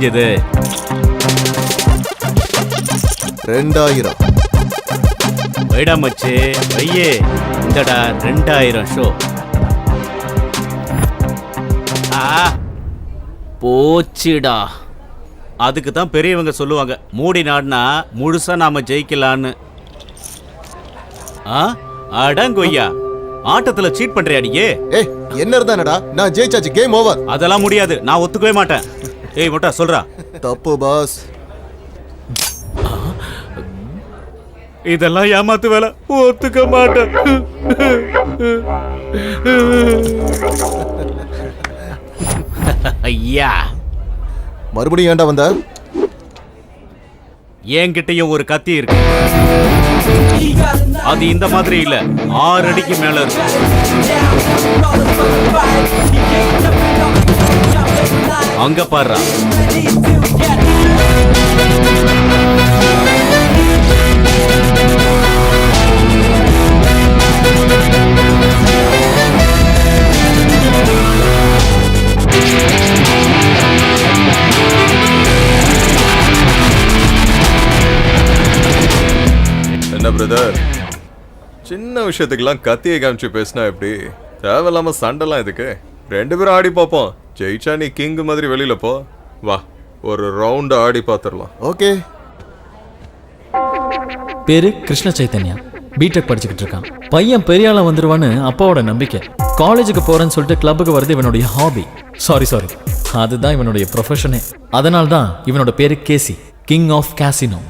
முடிஞ்சது? 2000. வைடா மச்சி, வையே. இந்தடா 2000 ஷோ. போச்சுடா. அதுக்கு தான் பெரியவங்க சொல்லுவாங்க, மூடி நாடுனா முழுசா நாம ஜெயிக்கலான்னு. அடங்கொய்யா, ஆட்டத்துல சீட் பண்றியாடியே? ஏய், என்ன இருந்தானடா, நான் ஜெயிச்சாச்சு, கேம் ஓவர். அதெல்லாம் முடியாது, நான் ஒத்துக்கவே மாட்டேன். ஏய் மொட்டா சொல்றா. தப்பு பாஸ். இதெல்லாம் ஏமாத்து வேலை, ஒத்துக்க மாட்டேன். ஐயா, மறுபடியும் ஏன்டா வந்த? என்கிட்டயும் ஒரு கத்தி இருக்கு. அது இந்த மாதிரி இல்ல, 6 அடிக்கு மேல இருக்கு. அங்க பாரு. என்ன பிரதர், சின்ன விஷயத்துக்கெல்லாம் கத்தியை காமிச்சு பேசினா எப்படி? தேவையில்லாம சண்டைலாம் இதுக்கு. 2 பேரும் ஆடி பார்ப்போம். ஜெயிச்சா நீ கிங் மாதிரி வெளியில போ. வா, ஒரு ரவுண்ட் ஆடி பார்த்துடலாம். ஓகே. பேரு கிருஷ்ண சைத்தன்யா, பிடெக் படிச்சுக்கிட்டு இருக்கான். பையன் பெரிய ஆளா வந்துருவான்னு அப்பாவோட நம்பிக்கை. காலேஜுக்கு போறேன்னு சொல்லிட்டு கிளப்புக்கு வருது இவனுடைய ஹாபி. சாரி அதுதான் இவனுடைய ப்ரொஃபஷனே. அதனால தான் இவனோட பேரு கேசி, கிங் ஆஃப் கேசினோ.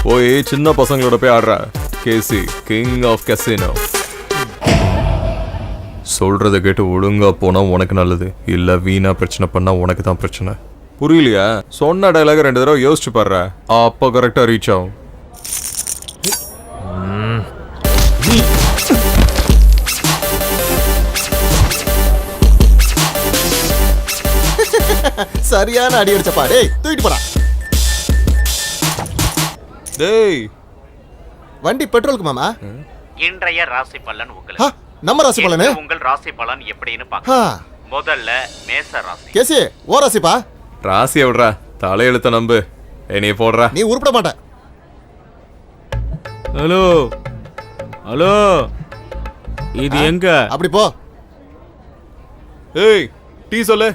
போய் சின்ன பசங்களோட போய் ஆடுற. கேசி, கிங் ஆஃப் கசினோ. சொல்றதை கேட்டு ஒழுங்கா போனா உனக்கு நல்லது, இல்ல வீணா பிரச்சனை பண்ணா உனக்கு தான் பிரச்சனை. புரியலையா? சொன்ன டைலாக 2 தடவை யோசிச்சு பாடுற, அப்போ கரெக்டா ரீச் ஆகும். சரியான அடி அடிச்சப்பா. டேய், தூக்கிட்டு போடா. டேய், வண்டி பெட்ரோலுக்கு மாமா. இன்றைய ராசி பலன் உங்களுக்கு. நம்ம ராசி பலனே. உங்கள் ராசி பலன் எப்படின்னு பார்க்கலாம். முதல்ல மேச ராசி. கேசி, ஓ ராசிப்பா. ராசியை விடுறா, தலையெழுத்த நம்பு. என்னைய போடுறா. நீ உருப்பட மாட்ட. ஹலோ ஹலோ, இது எங்க? அப்படி போ. ஏய், டீ சொல்லு.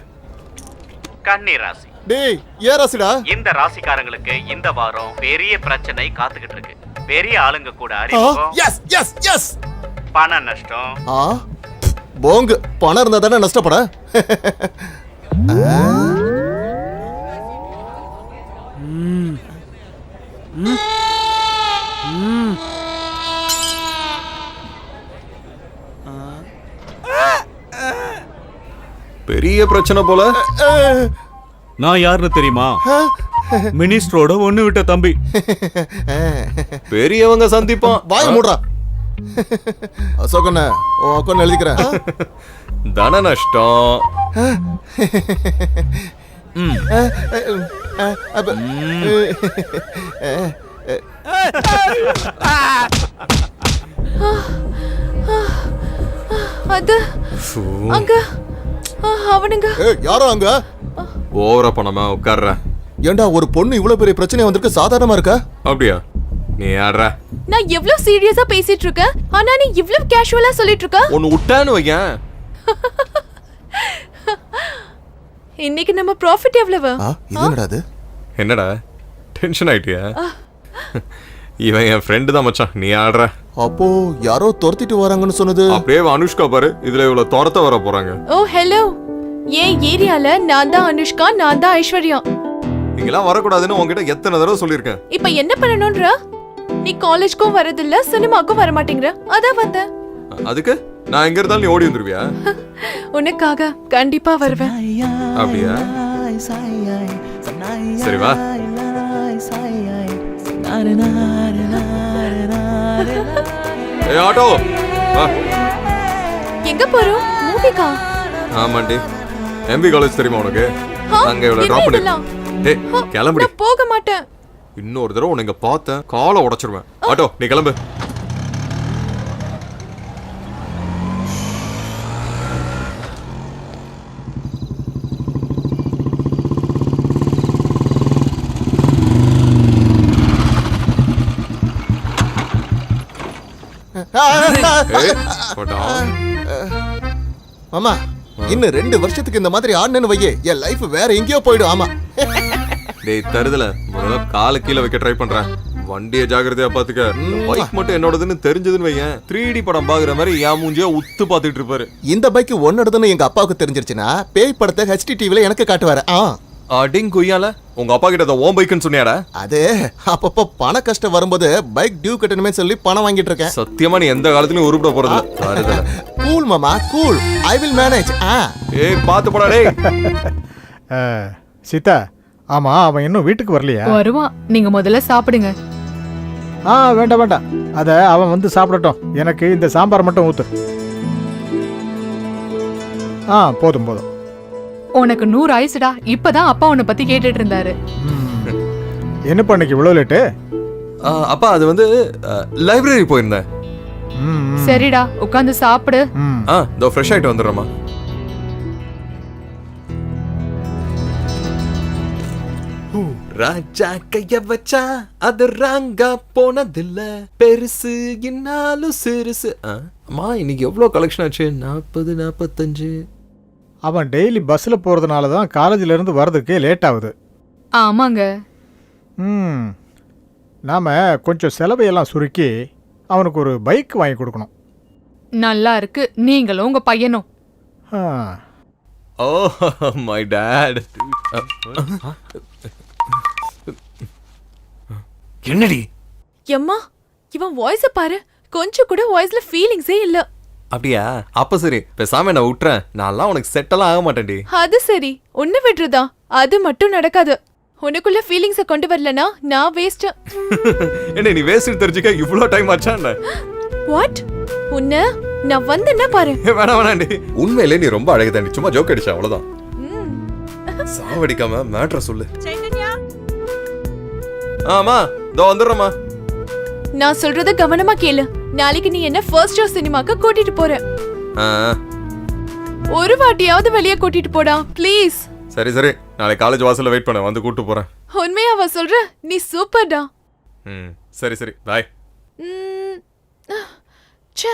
கன்னி ராசி. டேய், ஏ ராசிடா. இந்த ராசிக்காரங்களுக்கு இந்த வாரம் பெரிய பிரச்சனை காத்துக்கிட்டு இருக்கு. பெரிய ஆளுங்க கூட அறிமுகம். Yes yes yes. பண நஷ்டம். போங்கு, பணம் இருந்தா தானே நஷ்டப்பட. பெரிய பிரச்சனை போல. நான் யாருன்னு தெரியுமா? மினிஸ்டரோட ஒண்ணு விட்ட தம்பி. பெரியவங்க சந்திப்பான். வாய் மூடுறா. அசோகண்ண, உன் அக்கௌண்ட் எழுதிக்கிறேன். தன நஷ்டம். அது அங்க அவனுங்க. யாரோ அங்க. ஓவரா பணமா உட்கார்ற. ஏண்டா, ஒரு பொண்ணு இவ்வளவு பெரிய பிரச்சனை வந்திருக்கு, சாதாரணமா இருக்கா? அப்படியா? நீ யாரா? நான் எவ்வளவு சீரியஸா பேசிட்டு இருக்கேன், ஆனா நீ இவ்வளவு கேஷுவலா சொல்லிட்டு இருக்க. ஒன்னு விட்டான்னு வையேன். இன்னைக்கு நம்ம ப்ராஃபிட் எவ்வளவு? இது என்னடா அது? என்னடா டென்ஷன் ஆயிட்டியா? இவன் என் ஃப்ரெண்டு தான் மச்சான், நீ ஆடுற. அப்போ யாரோ துரத்திட்டு வராங்கன்னு சொன்னது. அப்படியே அனுஷ்கா பாரு, இதுல இவ்வளவு துரத்த வர போறாங்க. ஓ ஹலோ, ஏன் ஏரியால நான் தான் அனுஷ்கா, நான் தான் ஐஸ்வர்யா. நீங்களாம் வரக்கூடாதுன்னு உங்ககிட்ட எத்தனை தடவை சொல்லியிருக்கேன். இப்ப என்ன பண்ணணும்ன்ற? நீ காலேஜ்க்கும் வரதில்ல, சினிமாக்கும் வர மாட்டேங்கிற, அதான் வந்த. அதுக்கு நான் எங்க இருந்தாலும் நீ ஓடி வந்துருவியா? உனக்காக கண்டிப்பா வருவேன். அப்படியா? சரி வா. ஏய் ஆட்டோ வா. எங்க போறோம்? மூவிக்கா? ஆமாண்டி, எம்பி காலேஜ் தெரியுமா உனக்கு? அங்க இவ்வளவு என்ன டிராப் பண்ணி. இதெல்லாம்? ஏய் கிளம்புடி. நான் போக மாட்டேன். இன்னொரு தடவை உன்னை இங்க பார்த்தேன் காலை உடைச்சிருவேன். ஆட்டோ நீ கிளம்பு. ஏய் போடா. மாமா, இன்னும் 2 வருஷத்துக்கு இந்த மாதிரி ஆடுனேன்னு வையே, என் லைஃப் வேற எங்கேயோ போயிடும். ஆமா. டேய் தருதல, முதல்ல காலை கீழே வைக்க ட்ரை பண்றேன். வண்டியை ஜாக்கிரதையா பாத்துக்க. பைக் மட்டும் என்னோடதுன்னு தெரிஞ்சதுன்னு வையேன், 3D படம் பாக்குற மாதிரி என் மூஞ்சியா உத்து பாத்துட்டு இருப்பாரு. இந்த பைக் ஒன்னோடதுன்னு எங்க அப்பாவுக்கு தெரிஞ்சிருச்சுன்னா பேய் படத்தை ஹெச்டி டிவில எனக்கு காட்டுவாரு. அடிங் குய்யால உங்க அப்பா கிட்ட ஓம் பைக்குன்னு சொன்னியாடா? அது அப்பப்போ பண கஷ்டம் வரும்போது பைக் டியூ கட்டணுமே சொல்லி பணம் வாங்கிட்டு இருக்கேன். சத்தியமா நீ எந்த காலத்துலயும் உருப்பிட போறது இல்ல. கூல் மாமா, கூல். I will manage. ஏய் பாத்து போடா டேய். சீதா, ஆமா அவன் இன்னும் வீட்டுக்கு வரலையா? வருவான், நீங்க முதல்ல சாப்பிடுங்க. வேண்டாம் வேண்டாம், அத அவன் வந்து சாப்பிடட்டும். எனக்கு இந்த சாம்பார் மட்டும் ஊத்து. போதும் போதும். உனக்கு 100 ஆயிசுடா. இப்பதான் அப்பா உன்னை பத்தி கேட்டுட்டு இருந்தாரு. என்னப்பா இன்னைக்கு இவ்வளவு லேட்டு? அப்பா அது வந்து லைப்ரரி போயிருந்தேன். சரிடா, உட்காந்து சாப்பிடு. இதோ ஃப்ரெஷ் ஆயிட்டு வந்துடுறேம்மா. ராஜா கைய வச்சா அது ராங்கா போனதில்ல, பெருசு இன்னாலும் சிறுசு. அம்மா இன்னைக்கு எவ்வளோ கலெக்ஷன் ஆச்சு? 40 45. அவன் டெய்லி பஸ்ல போறதுனால தான் காலேஜ்ல இருந்து வர்றதுக்கு லேட் ஆகுது. ஆமாங்க. நாம கொஞ்சம் செலவையெல்லாம் சுருக்கி அவனுக்கு ஒரு பைக் வாங்கி கொடுக்கணும். நல்லா இருக்கு, நீங்களும் உங்க பையனும். Oh my dot. என்னடி எம்மா, இவன் வாய்ஸ பாரு, கொஞ்சம் கூட வாய்ஸ்ல ஃபீலிங்ஸே இல்ல. அப்படியா? அப்ப சரி, பேசாம நான் விட்டுறேன். நான்லாம் உனக்கு செட்டெல்லாம் ஆக மாட்டேன்டி. அது சரி, உன்னை விட்டுறதா? அது மட்டும் நடக்காது. உனக்குள்ள ஃபீலிங்ஸ கொண்டு வரலனா நான் வேஸ்ட். என்ன நீ வேஸ்ட் தெரிஞ்சுக்க இவ்ளோ டைம் ஆச்சான்டா? வாட்? உன்னை நான் வந்தேன்னா பாரு. வேணாம் வேணாண்டி, உண்மையிலே நீ ரொம்ப அழகு தாண்டி. சும்மா ஜோக் அடிச்சா அவ்வளவுதான். சாவடிக்காம மேட்ரை சொல்லு. ஆமா இதோ வந்துடுறேம்மா. நான் சொல்றத கவனமா கேளு. நாளைக்கு நீ என்ன ஃபர்ஸ்ட் ஷோ சினிமாக்கு கூட்டிட்டு போற. ஒரு வாட்டியாவது வெளியே கூட்டிட்டு போடா ப்ளீஸ். சரி சரி, நாளைக்கு காலேஜ் வாசல்ல வெயிட் பண்ண, வந்து கூட்டு போறேன். உண்மையாவா சொல்ற? நீ சூப்பர்டா. சரி சரி பாய். ச்சே.